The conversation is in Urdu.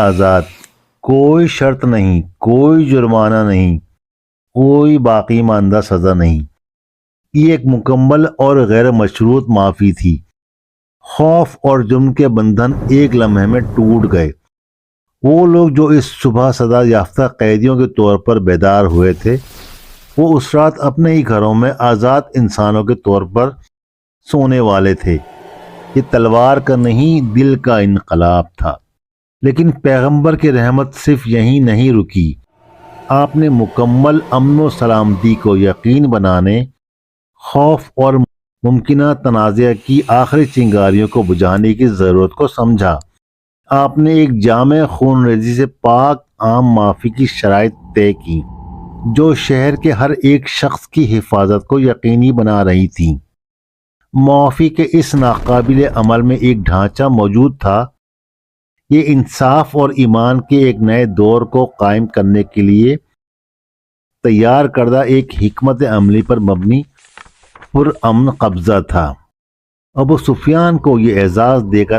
آزاد، کوئی شرط نہیں، کوئی جرمانہ نہیں، کوئی باقی ماندہ سزا نہیں۔ یہ ایک مکمل اور غیر مشروط معافی تھی۔ خوف اور جرم کے بندھن ایک لمحے میں ٹوٹ گئے۔ وہ لوگ جو اس صبح سزا یافتہ قیدیوں کے طور پر بیدار ہوئے تھے، وہ اس رات اپنے ہی گھروں میں آزاد انسانوں کے طور پر سونے والے تھے۔ یہ تلوار کا نہیں، دل کا انقلاب تھا۔ لیکن پیغمبر کی رحمت صرف یہیں نہیں رکی۔ آپ نے مکمل امن و سلامتی کو یقین بنانے، خوف اور ممکنہ تنازع کی آخری چنگاریوں کو بجھانے کی ضرورت کو سمجھا۔ آپ نے ایک جامع خون ریزی سے پاک عام معافی کی شرائط طے کی، جو شہر کے ہر ایک شخص کی حفاظت کو یقینی بنا رہی تھی۔ معافی کے اس ناقابل عمل میں ایک ڈھانچہ موجود تھا۔ یہ انصاف اور ایمان کے ایک نئے دور کو قائم کرنے کے لیے تیار کردہ ایک حکمت عملی پر مبنی پرامن قبضہ تھا۔ ابو سفیان کو یہ اعزاز دے کر